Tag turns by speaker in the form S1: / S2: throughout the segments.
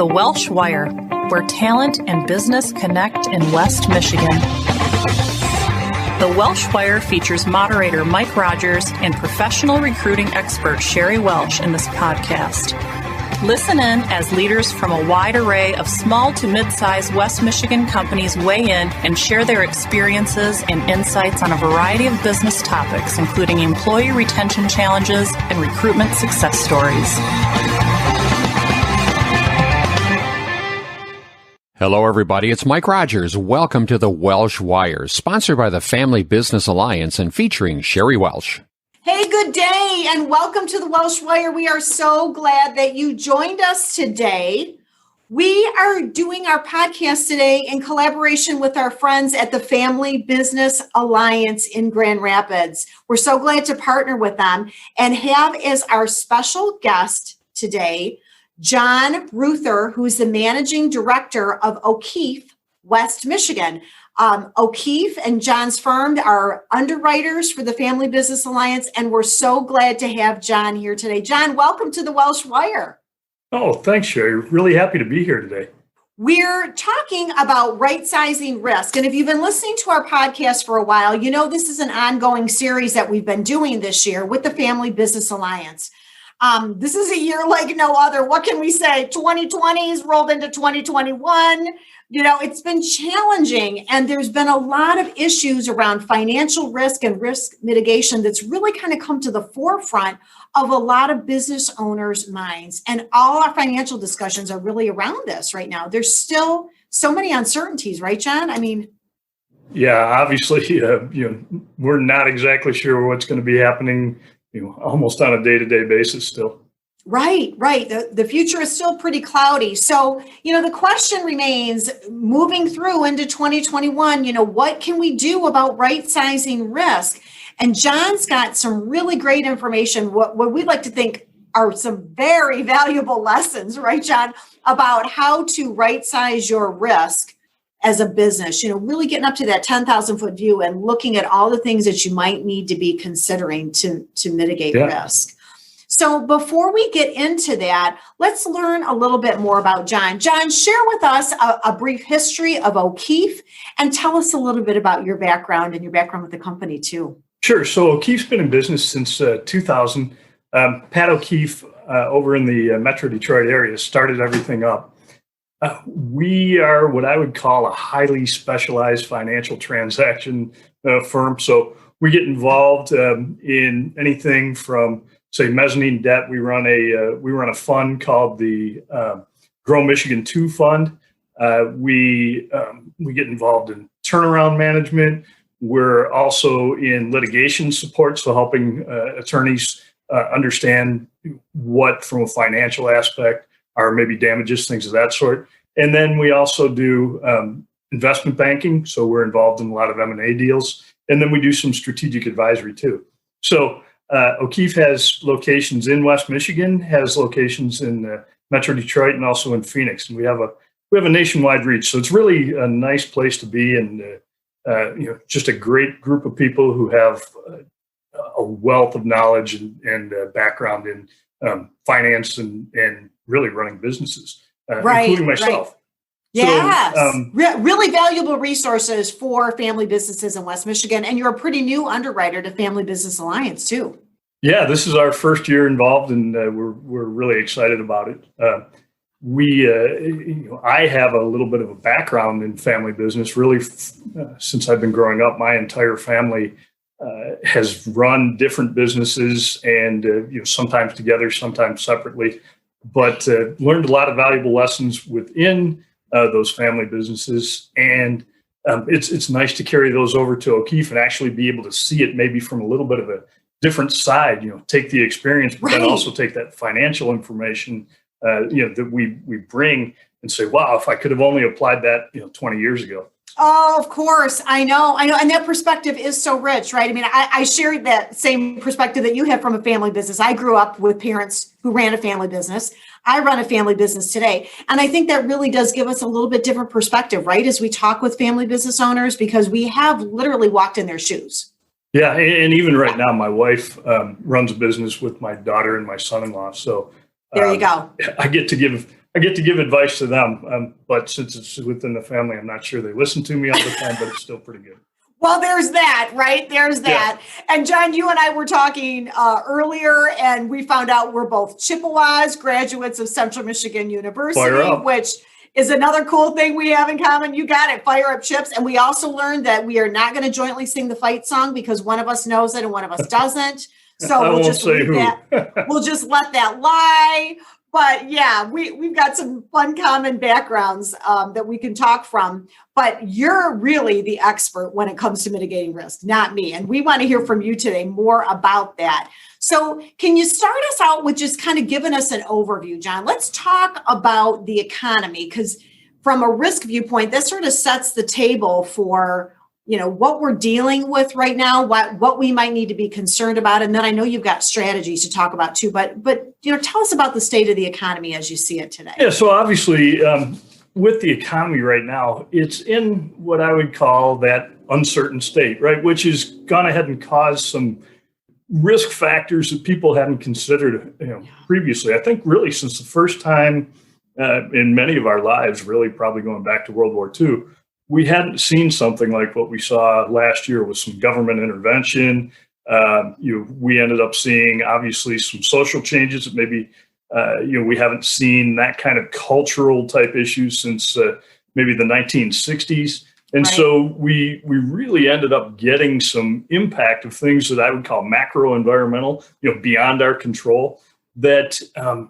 S1: The Welsh Wire, where talent and business connect in West Michigan. The Welsh Wire features moderator Mike Rogers and professional recruiting expert Sherry Welsh in this podcast. Listen in as leaders from a wide array of small to mid-sized West Michigan companies weigh in and share their experiences and insights on a variety of business topics, including employee retention challenges and recruitment success stories.
S2: Hello, everybody. It's Mike Rogers. Welcome to the Welsh Wire, sponsored by the Family Business Alliance and featuring Sherry Welsh.
S3: Hey, good day, and welcome to the Welsh Wire. We are so glad that you joined us today. We are doing our podcast today in collaboration with our friends at the Family Business Alliance in Grand Rapids. We're so glad to partner with them and have as our special guest today John Ruther, who's the managing director of OKeefe, West Michigan. OKeefe and John's firm are underwriters for the Family Business Alliance, and we're so glad to have John here today. John, welcome to the Welsh Wire.
S4: Oh, thanks, Sherry. Really happy to be here today.
S3: We're talking about right-sizing risk, and if you've been listening to our podcast for a while, you know this is an ongoing series that we've been doing this year with the Family Business Alliance. This is a year like no other. What can we say? 2020's rolled into 2021. You know, it's been challenging, and there's been a lot of issues around financial risk and risk mitigation that's really kind of come to the forefront of a lot of business owners' minds. And all our financial discussions are really around this right now. There's still so many uncertainties, right, John? I mean,
S4: yeah, obviously, we're not exactly sure what's going to be happening, almost on a day-to-day basis still.
S3: Right. The future is still pretty cloudy. So, the question remains, moving through into 2021, what can we do about right-sizing risk? And John's got some really great information, what we'd like to think are some very valuable lessons, right, John, about how to right-size your risk as a business, really getting up to that 10,000 foot view and looking at all the things that you might need to be considering to mitigate risk. So before we get into that, let's learn a little bit more about John. John, share with us a brief history of OKeefe and tell us a little bit about your background and your background with the company too.
S4: Sure. So OKeefe's been in business since 2000. Pat OKeefe over in the Metro Detroit area started everything up. We are what I would call a highly specialized financial transaction firm. So we get involved in anything from, say, mezzanine debt. We run a fund called the Grow Michigan 2 Fund. We get involved in turnaround management. We're also in litigation support, so helping attorneys understand what, from a financial aspect, are maybe damages, things of that sort. And then we also do investment banking, so we're involved in a lot of M&A deals. And then we do some strategic advisory too. So OKeefe has locations in West Michigan, has locations in Metro Detroit, and also in Phoenix. And we have a nationwide reach. So it's really a nice place to be, and just a great group of people who have a wealth of knowledge and background in finance and really running businesses, including myself.
S3: Right. Yes, so, really valuable resources for family businesses in West Michigan. And you're a pretty new underwriter to Family Business Alliance too.
S4: Yeah, this is our first year involved, and we're really excited about it. I have a little bit of a background in family business. Really, since I've been growing up, my entire family has run different businesses, and sometimes together, sometimes separately. But learned a lot of valuable lessons within those family businesses, and it's nice to carry those over to OKeefe and actually be able to see it maybe from a little bit of a different side. Take the experience, but then also take that financial information that we bring and say, wow, if I could have only applied that 20 years ago.
S3: Oh, of course. I know. And that perspective is so rich, right? I mean, I shared that same perspective that you have from a family business. I grew up with parents who ran a family business. I run a family business today. And I think that really does give us a little bit different perspective, right? As we talk with family business owners, because we have literally walked in their shoes.
S4: Yeah. And even right now, my wife runs a business with my daughter and my son-in-law. So
S3: there you go.
S4: I get to give I get to give advice to them. But since it's within the family, I'm not sure they listen to me all the time, but it's still pretty good.
S3: Well, there's that, right? There's that. Yeah. And John, you and I were talking earlier, and we found out we're both Chippewas, graduates of Central Michigan University, which is another cool thing we have in common. You got it, fire up chips. And we also learned that we are not going to jointly sing the fight song because one of us knows it and one of us doesn't. So we'll just leave that. We'll just let that lie. But yeah, we've got some fun common backgrounds that we can talk from. But you're really the expert when it comes to mitigating risk, not me. And we want to hear from you today more about that. So can you start us out with just kind of giving us an overview, John? Let's talk about the economy, because from a risk viewpoint, that sort of sets the table for what we're dealing with right now, what we might need to be concerned about. And then I know you've got strategies to talk about too, but tell us about the state of the economy as you see it today.
S4: Yeah, so obviously with the economy right now, it's in what I would call that uncertain state, right? Which has gone ahead and caused some risk factors that people hadn't considered previously. I think really since the first time in many of our lives, really probably going back to World War II, we hadn't seen something like what we saw last year with some government intervention. We ended up seeing obviously some social changes that maybe we haven't seen that kind of cultural type issues since maybe the 1960s. And right. So we really ended up getting some impact of things that I would call macro environmental, beyond our control, that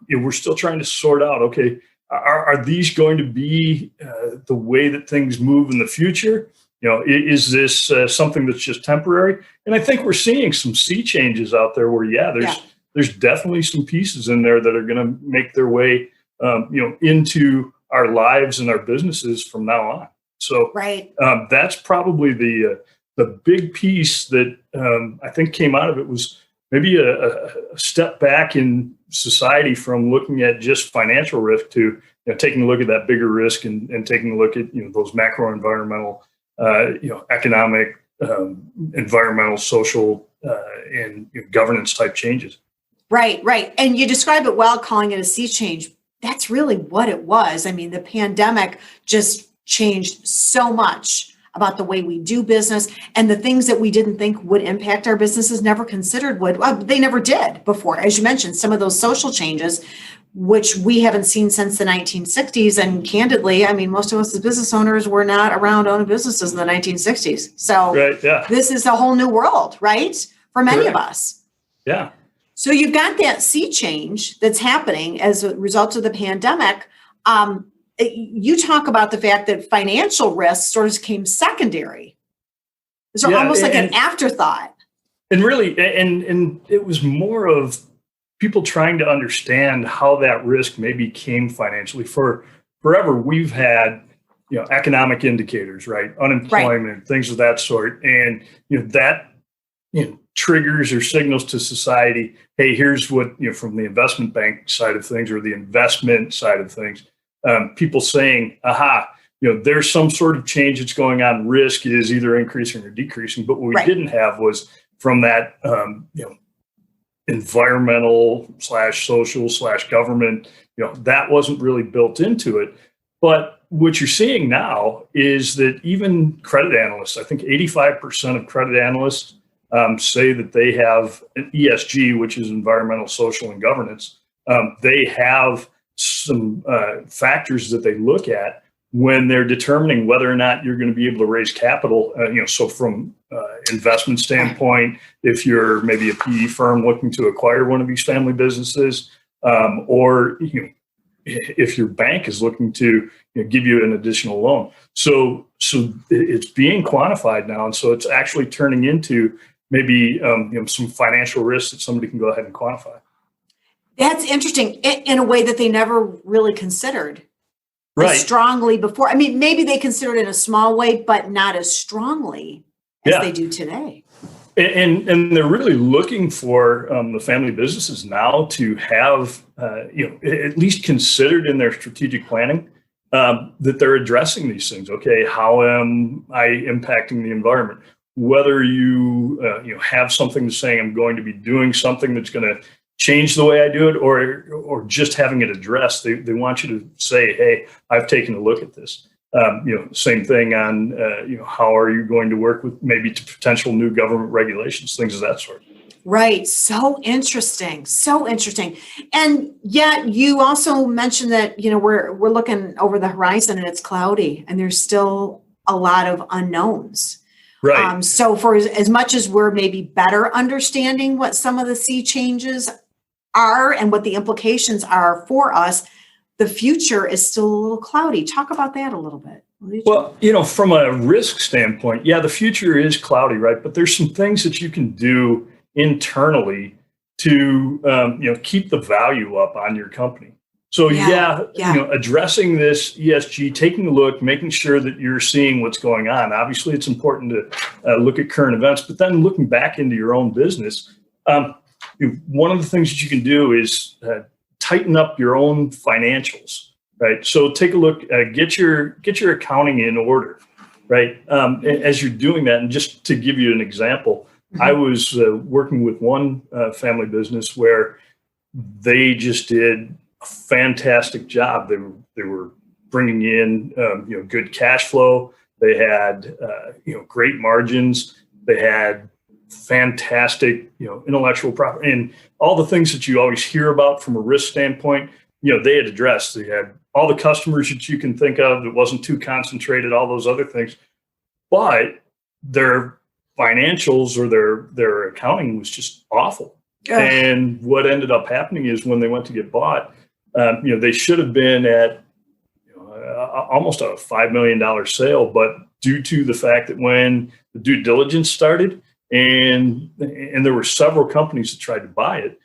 S4: we're still trying to sort out. Okay, are these going to be the way that things move in the future? Is this something that's just temporary? And I think we're seeing some sea changes out there where, there's definitely some pieces in there that are going to make their way, into our lives and our businesses from now on. So right. That's probably the big piece that I think came out of it was maybe a step back in society from looking at just financial risk to taking a look at that bigger risk and taking a look at those macro environmental, economic, environmental, social, and governance type changes.
S3: Right. And you describe it well, calling it a sea change. That's really what it was. I mean, the pandemic just changed so much about the way we do business, and the things that we didn't think would impact our businesses never considered would. Well, they never did before. As you mentioned, some of those social changes, which we haven't seen since the 1960s. And candidly, I mean, most of us as business owners were not around owning businesses in the 1960s. So This is a whole new world, right? For many of us.
S4: Yeah.
S3: So you've got that sea change that's happening as a result of the pandemic. You talk about the fact that financial risk sort of came secondary. So almost like an afterthought.
S4: And really, and it was more of people trying to understand how that risk maybe came financially. Forever, we've had, economic indicators, right? Unemployment, things of that sort. And, that, triggers or signals to society, hey, here's what, from the investment bank side of things or the investment side of things. People saying, there's some sort of change that's going on. Risk is either increasing or decreasing. But what we didn't have was from that, environmental / social / government, that wasn't really built into it. But what you're seeing now is that even credit analysts, I think 85% of credit analysts say that they have an ESG, which is environmental, social, and governance. They have some factors that they look at when they're determining whether or not you're going to be able to raise capital. So from investment standpoint, if you're maybe a PE firm looking to acquire one of these family businesses, or if your bank is looking to give you an additional loan. So it's being quantified now, and so it's actually turning into maybe some financial risks that somebody can go ahead and quantify.
S3: That's interesting in a way that they never really considered as strongly before. I mean, maybe they considered it in a small way, but not as strongly as they do today.
S4: And they're really looking for the family businesses now to have, at least considered in their strategic planning that they're addressing these things. Okay, how am I impacting the environment? Whether you have something to saying I'm going to be doing something that's going to change the way I do it, or just having it addressed. They want you to say, hey, I've taken a look at this. Same thing on, how are you going to work with maybe potential new government regulations, things of that sort.
S3: Right. So interesting. So interesting. And yet you also mentioned that, we're looking over the horizon and it's cloudy and there's still a lot of unknowns.
S4: Right.
S3: So for as much as we're maybe better understanding what some of the sea changes are and what the implications are for us, the future is still a little cloudy. Talk about that a little bit.
S4: Well, from a risk standpoint, the future is cloudy, right? But there's some things that you can do internally to, keep the value up on your company. So addressing this ESG, taking a look, making sure that you're seeing what's going on. Obviously, it's important to look at current events, but then looking back into your own business. One of the things that you can do is tighten up your own financials, right? So take a look, get your accounting in order, right? As you're doing that, and just to give you an example, I was working with one family business where they just did a fantastic job. They were bringing in good cash flow. They had great margins. They had fantastic intellectual property and all the things that you always hear about from a risk standpoint. They had addressed. They had all the customers that you can think of. It wasn't too concentrated. All those other things, but their financials or their accounting was just awful. And what ended up happening is when they went to get bought, they should have been at almost a $5 million sale, but due to the fact that when the due diligence started and there were several companies that tried to buy it,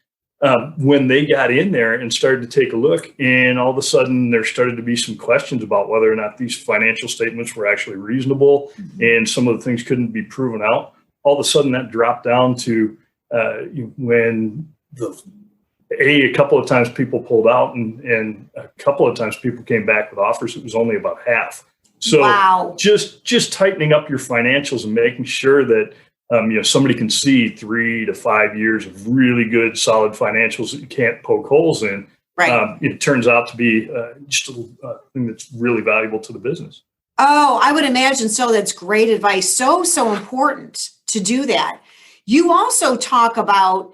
S4: when they got in there and started to take a look, and all of a sudden there started to be some questions about whether or not these financial statements were actually reasonable, and some of the things couldn't be proven out. All of a sudden that dropped down to when a couple of times people pulled out, and a couple of times people came back with offers. It was only about half. So just tightening up your financials and making sure that somebody can see 3 to 5 years of really good, solid financials that you can't poke holes in. Right. It turns out to be just a thing that's really valuable to the business.
S3: Oh, I would imagine so. That's great advice. So important to do that. You also talk about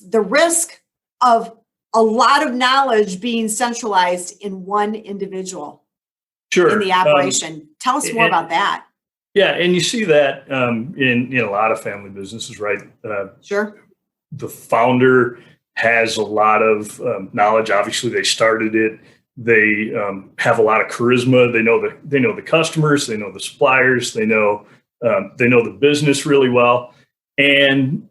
S3: the risk of a lot of knowledge being centralized in one individual in the operation. Tell us more about that.
S4: Yeah, and you see that in a lot of family businesses, right?
S3: Sure.
S4: The founder has a lot of knowledge. Obviously, they started it. They have a lot of charisma. They know the customers. They know the suppliers. They know the business really well. And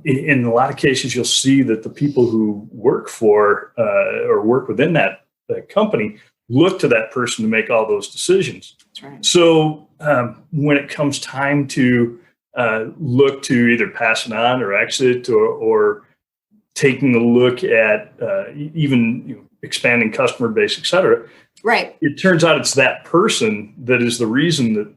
S4: in a lot of cases, you'll see that the people who work for or work within that company look to that person to make all those decisions.
S3: That's right.
S4: So when it comes time to look to either pass it on or exit or taking a look at even expanding customer base, et cetera,
S3: right,
S4: it turns out it's that person that is the reason that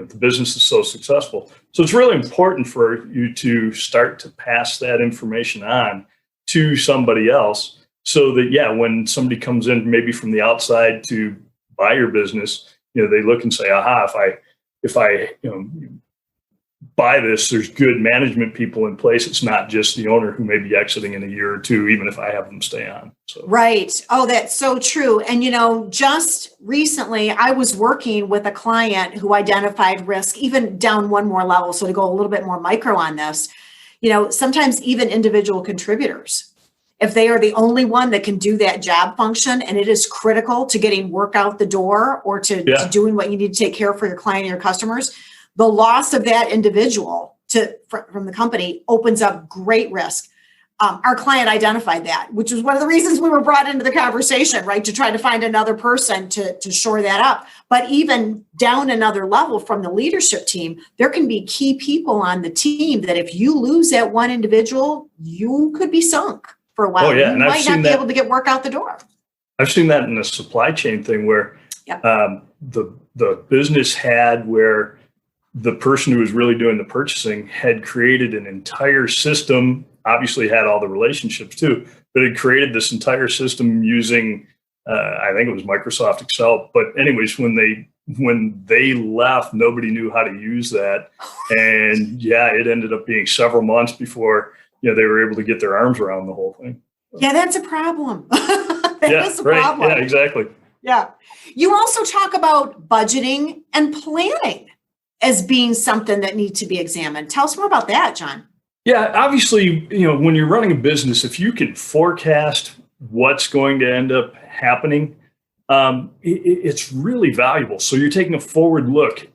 S4: the business is so successful. So it's really important for you to start to pass that information on to somebody else, so that when somebody comes in maybe from the outside to buy your business, they look and say, aha, if I buy this, there's good management people in place. It's not just the owner who may be exiting in a year or two, even if I have them stay on. So.
S3: Right. Oh, that's so true. And, just recently I was working with a client who identified risk even down one more level. So to go a little bit more micro on this, sometimes even individual contributors, if they are the only one that can do that job function, and it is critical to getting work out the door or to doing what you need to take care of for your client and your customers, the loss of that individual from the company opens up great risk. Our client identified that, which was one of the reasons we were brought into the conversation, right? To try to find another person to shore that up. But even down another level from the leadership team, there can be key people on the team that if you lose that one individual, you could be sunk for a while.
S4: Oh, yeah.
S3: You might not be able to get work out the door.
S4: I've seen that in the supply chain thing where the business had where the person who was really doing the purchasing had created an entire system obviously had all the relationships too, but it created this entire system using, I think it was Microsoft Excel. But anyways, when they left, nobody knew how to use that. And yeah, it ended up being several months before, they were able to get their arms around the whole thing.
S3: Yeah, that's a problem. That is a problem.
S4: Yeah, exactly.
S3: Yeah. You also talk about budgeting and planning as being something that needs to be examined. Tell us more about that, John.
S4: Yeah, obviously, when you're running a business, if you can forecast what's going to end up happening, it's really valuable. So you're taking a forward look.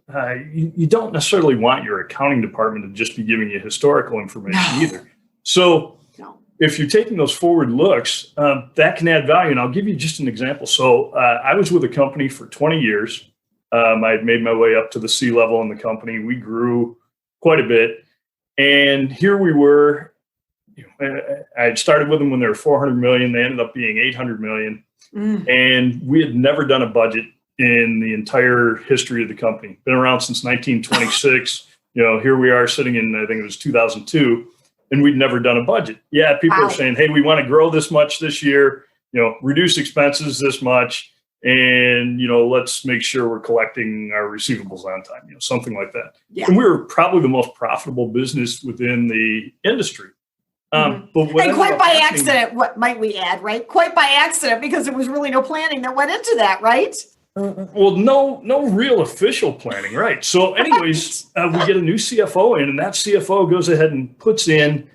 S4: You don't necessarily want your accounting department to just be giving you historical information either. So if you're taking those forward looks, that can add value. And I'll give you just an example. So I was with a company for 20 years. I had made my way up to the C-level in the company. We grew quite a bit. And here we were, I had started with them when they were 400 million. They ended up being 800 million. And we had never done a budget in the entire history of the company. Been around since 1926. Here we are sitting in, I think it was 2002, and we'd never done a budget. Yeah, people are saying, hey, we want to grow this much this year, reduce expenses this much. And, let's make sure we're collecting our receivables on time, something like that. Yeah. And we were probably the most profitable business within the industry. But
S3: and quite by accident, what might we add, right? Quite by accident, because there was really no planning that went into that, right?
S4: Well, no real official planning, right? So anyways, we get a new CFO in, and that CFO goes ahead and puts in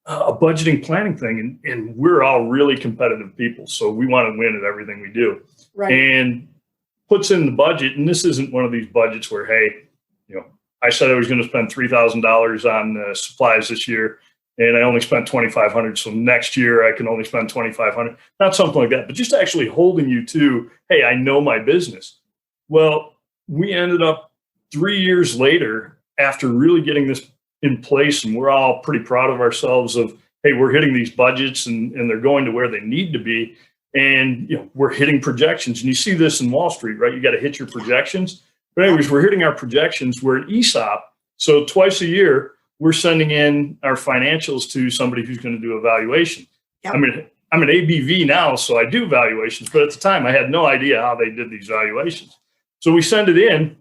S4: a budgeting planning thing. And we're all really competitive people. So we want to win at everything we do. Right. And puts in the budget. And this isn't one of these budgets where, hey, I said I was going to spend $3,000 on supplies this year, and I only spent $2,500. So next year I can only spend $2,500. Not something like that, but just actually holding you to, hey, I know my business. Well, we ended up 3 years later after really getting this in place, and we're all pretty proud of ourselves of, hey, we're hitting these budgets and they're going to where they need to be. And we're hitting projections, and you see this in Wall Street, right? You got to hit your projections. But anyways, we're hitting our projections. We're an ESOP, so twice a year we're sending in our financials to somebody who's going to do a valuation. Yep. I'm an ABV now, so I do valuations, but at the time I had no idea how they did these valuations. So we send it in,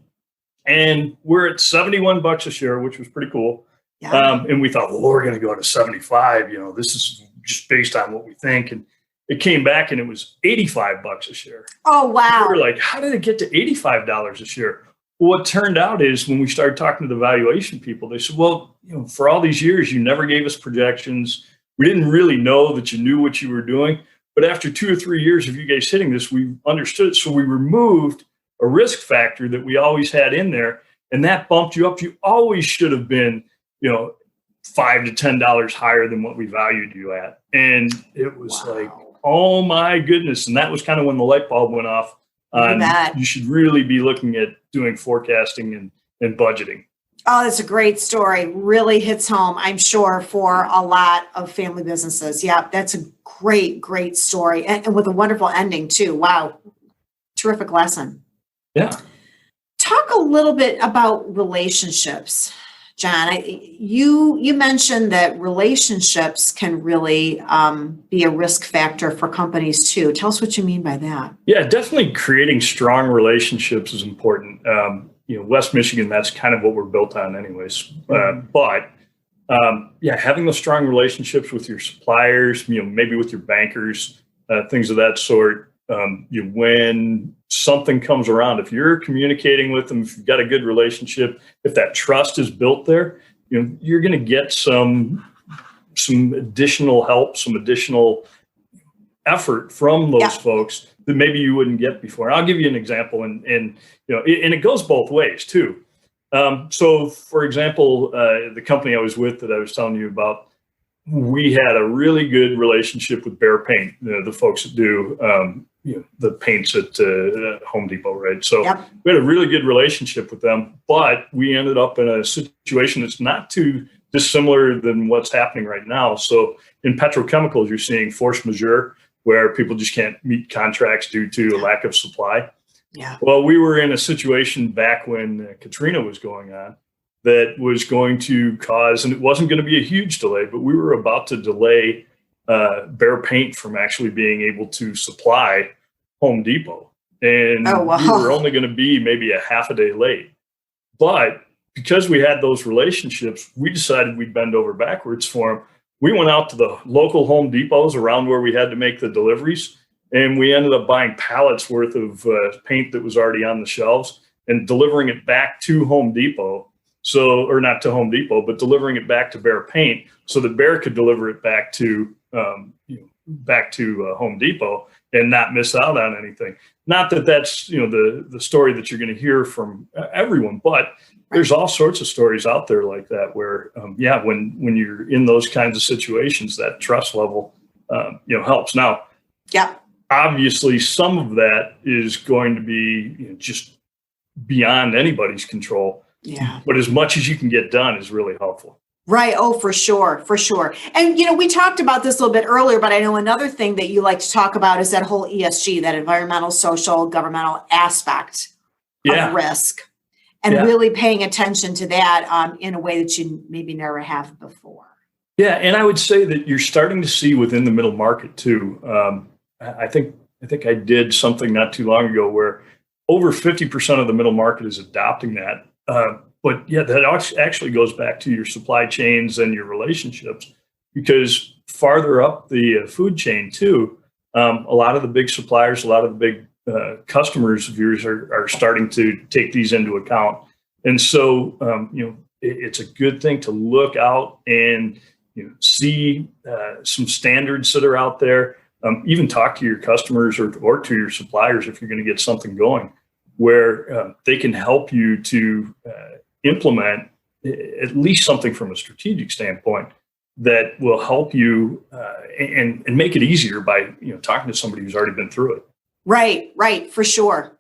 S4: and we're at $71 a share, which was pretty cool. Yeah. And we thought, well, we're going to go to 75. This is just based on what we think. And it came back and it was $85 a share.
S3: Oh, wow.
S4: We were like, how did it get to $85 a share? Well, what turned out is when we started talking to the valuation people, they said, well, for all these years, you never gave us projections. We didn't really know that you knew what you were doing. But after 2 or 3 years of you guys hitting this, we understood. So we removed a risk factor that we always had in there, and that bumped you up. You always should have been, $5 to $10 higher than what we valued you at. And it was like, oh my goodness. And that was kind of when the light bulb went off. You should really be looking at doing forecasting and budgeting.
S3: Oh, that's a great story. Really hits home, I'm sure, for a lot of family businesses. Yeah, that's a great, great story. And with a wonderful ending too. Wow. Terrific lesson.
S4: Yeah.
S3: Talk a little bit about relationships. John, you mentioned that relationships can really be a risk factor for companies too. Tell us what you mean by that.
S4: Yeah, definitely creating strong relationships is important. West Michigan, that's kind of what we're built on anyways. But having those strong relationships with your suppliers, maybe with your bankers, things of that sort. When something comes around, if you're communicating with them, if you've got a good relationship, if that trust is built there, you're going to get some additional help, some additional effort from those folks that maybe you wouldn't get before. I'll give you an example, and it goes both ways too. So, for example, the company I was with that I was telling you about, we had a really good relationship with Behr Paint, the folks that do the paints at Home Depot, right? So we had a really good relationship with them, but we ended up in a situation that's not too dissimilar than what's happening right now. So in petrochemicals, you're seeing force majeure, where people just can't meet contracts due to a lack of supply. Yeah. Well, we were in a situation back when Katrina was going on, that was going to cause, and it wasn't going to be a huge delay, but we were about to delay Behr Paint from actually being able to supply Home Depot. And
S3: Oh, wow.
S4: we were only going to be maybe a half a day late. But because we had those relationships, we decided we'd bend over backwards for them. We went out to the local Home Depots around where we had to make the deliveries, and we ended up buying pallets worth of paint that was already on the shelves and delivering it back to Home Depot. So, or not to Home Depot, but delivering it back to Behr Paint so that Behr could deliver it back to Home Depot and not miss out on anything. Not that that's the story that you're going to hear from everyone, but there's all sorts of stories out there like that where when you're in those kinds of situations, that trust level helps. Now, obviously, some of that is going to be just beyond anybody's control.
S3: Yeah.
S4: But as much as you can get done is really helpful.
S3: Right. Oh, for sure. For sure. And, we talked about this a little bit earlier, but I know another thing that you like to talk about is that whole ESG, that environmental, social, governmental aspect of risk, and really paying attention to that in a way that you maybe never have before.
S4: Yeah. And I would say that you're starting to see within the middle market too. I think I did something not too long ago where over 50% of the middle market is adopting that. But that actually goes back to your supply chains and your relationships, because farther up the food chain too, a lot of the big suppliers, a lot of the big customers of yours are starting to take these into account. And so, it's a good thing to look out and see some standards that are out there. Even talk to your customers or to your suppliers if you're going to get something going, where they can help you to implement at least something from a strategic standpoint that will help you and make it easier by talking to somebody who's already been through it.
S3: Right. For sure.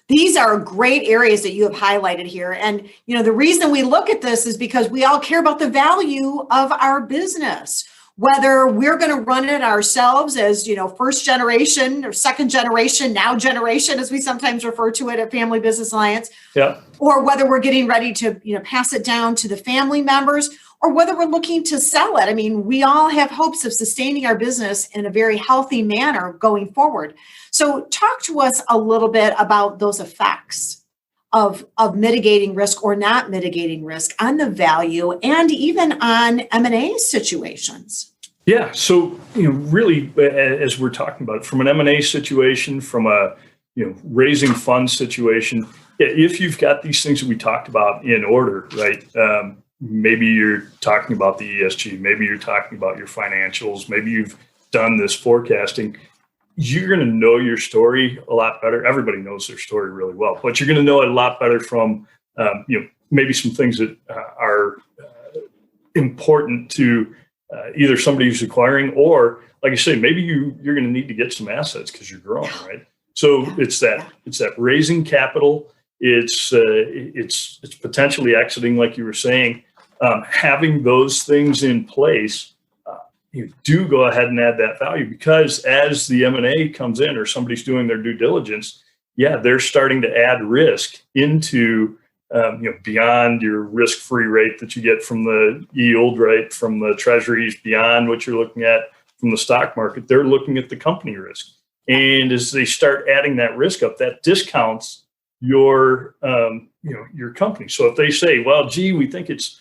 S3: These are great areas that you have highlighted here. And, the reason we look at this is because we all care about the value of our business, whether we're going to run it ourselves as, first generation or second generation, now generation, as we sometimes refer to it at Family Business Alliance, or whether we're getting ready to, pass it down to the family members, or whether we're looking to sell it. I mean, we all have hopes of sustaining our business in a very healthy manner going forward. So talk to us a little bit about those effects of mitigating risk or not mitigating risk on the value and even on M&A situations.
S4: Yeah. So, really, as we're talking about, from an M&A situation, from a, raising funds situation, if you've got these things that we talked about in order, right? Maybe you're talking about the ESG, maybe you're talking about your financials, maybe you've done this forecasting. You're going to know your story a lot better. Everybody knows their story really well, but you're going to know it a lot better from, maybe some things that are important to either somebody who's acquiring, or like I say, maybe you're going to need to get some assets because you're growing, right? So it's that raising capital. It's potentially exiting, like you were saying, having those things in place. You do go ahead and add that value, because as the M&A comes in or somebody's doing their due diligence, they're starting to add risk into, beyond your risk-free rate that you get from the yield, right, from the treasuries, beyond what you're looking at from the stock market. They're looking at the company risk. And as they start adding that risk up, that discounts your company. So if they say, well, gee, we think it's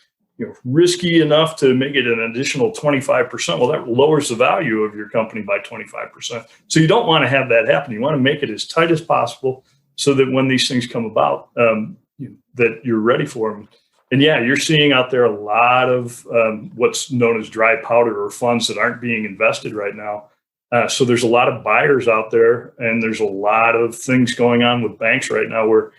S4: risky enough to make it an additional 25%. Well, that lowers the value of your company by 25%. So you don't want to have that happen. You want to make it as tight as possible so that when these things come about, that you're ready for them. And you're seeing out there a lot of what's known as dry powder, or funds that aren't being invested right now. So there's a lot of buyers out there, and there's a lot of things going on with banks right now where,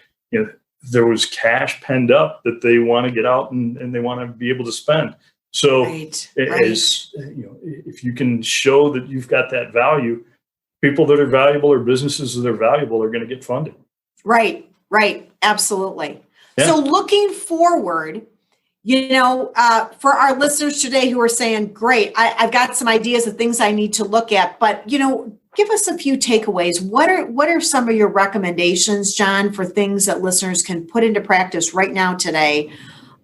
S4: there was cash penned up that they want to get out and they want to be able to spend. So as if you can show that you've got that value, people that are valuable or businesses that are valuable are going to get funded.
S3: Right. Absolutely. Yeah. So looking forward, for our listeners today who are saying, great, I've got some ideas of things I need to look at, but, give us a few takeaways. What are some of your recommendations, John, for things that listeners can put into practice right now today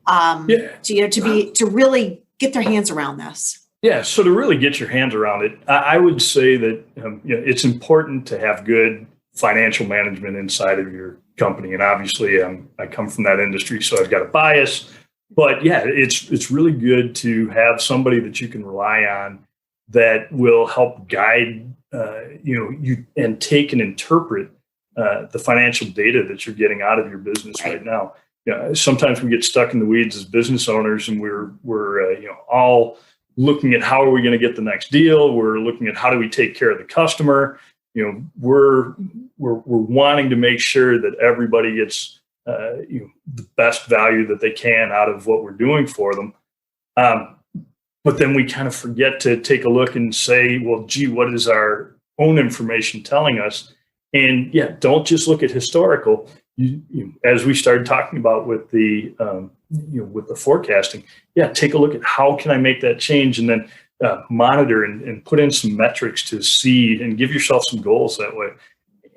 S3: to really get their hands around this?
S4: Yeah, so to really get your hands around it, I would say that it's important to have good financial management inside of your company. And obviously, I come from that industry, so I've got a bias. But yeah, it's really good to have somebody that you can rely on that will help guide you and take and interpret the financial data that you're getting out of your business right now. Sometimes we get stuck in the weeds as business owners, and we're all looking at how are we going to get the next deal. We're looking at how do we take care of the customer. We're wanting to make sure that everybody gets the best value that they can out of what we're doing for them. But then we kind of forget to take a look and say, well, gee, what is our own information telling us? And yeah, don't just look at historical. As we started talking about with the with the forecasting, take a look at how can I make that change, and then monitor and put in some metrics to see and give yourself some goals that way.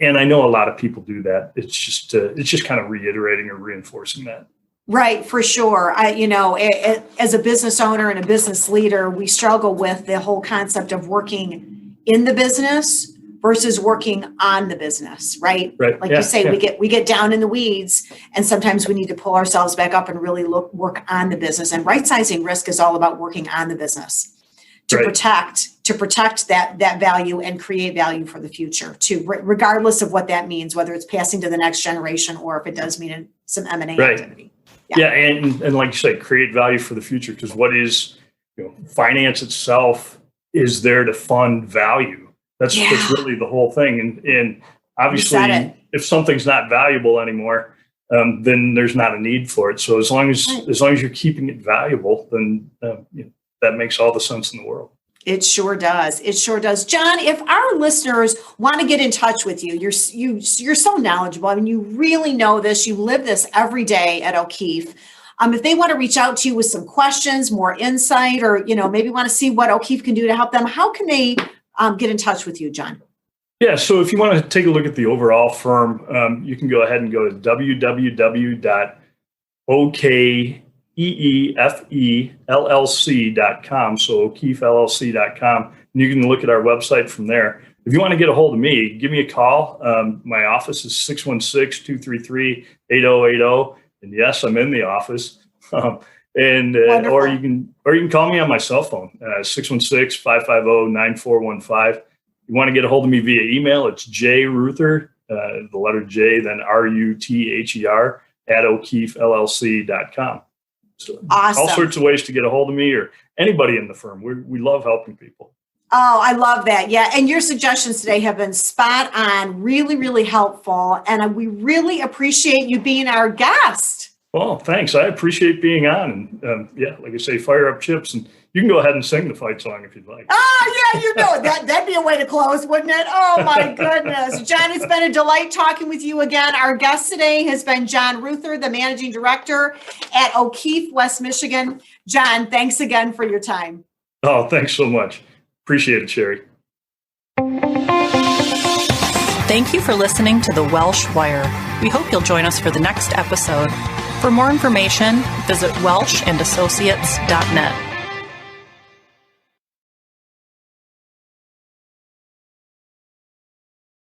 S4: And I know a lot of people do that. It's just kind of reiterating or reinforcing that.
S3: Right, for sure. As a business owner and a business leader, we struggle with the whole concept of working in the business versus working on the business, right? Like you say, we get down in the weeds, and sometimes we need to pull ourselves back up and really work on the business. And right-sizing risk is all about working on the business to protect that value and create value for the future too, regardless of what that means, whether it's passing to the next generation or if it does mean some M&A activity.
S4: Yeah, and like you say, create value for the future, because what is finance itself is there to fund value. That's really the whole thing. And obviously, if something's not valuable anymore, then there's not a need for it. So as long as you're keeping it valuable, then that makes all the sense in the world.
S3: It sure does. It sure does. John, if our listeners want to get in touch with you, you're so knowledgeable. I mean, you really know this. You live this every day at OKeefe. If they want to reach out to you with some questions, more insight, or maybe want to see what OKeefe can do to help them, how can they get in touch with you, John?
S4: Yeah, so if you want to take a look at the overall firm, you can go ahead and go to www.OKeefellc.com, so OKeefellc.com, and you can look at our website from there. If you want to get a hold of me, give me a call. My office is 616-233-8080, and yes, I'm in the office. Or you can call me on my cell phone, 616-550-9415. You want to get a hold of me via email, it's jruther, the letter J, then RUTHER @OKeefellc.com. So awesome. All sorts of ways to get a hold of me or anybody in the firm. We love helping people.
S3: Oh, I love that. Yeah. And your suggestions today have been spot on, really, really helpful. And we really appreciate you being our guest.
S4: Well, thanks. I appreciate being on. And like I say, fire up chips, and you can go ahead and sing the fight song if you'd like.
S3: Oh, yeah, that'd be a way to close, wouldn't it? Oh, my goodness. John, it's been a delight talking with you again. Our guest today has been John Ruther, the Managing Director at OKeefe, West Michigan. John, thanks again for your time.
S4: Oh, thanks so much. Appreciate it, Sherry.
S1: Thank you for listening to The Welsh Wire. We hope you'll join us for the next episode. For more information, visit welshandassociates.net.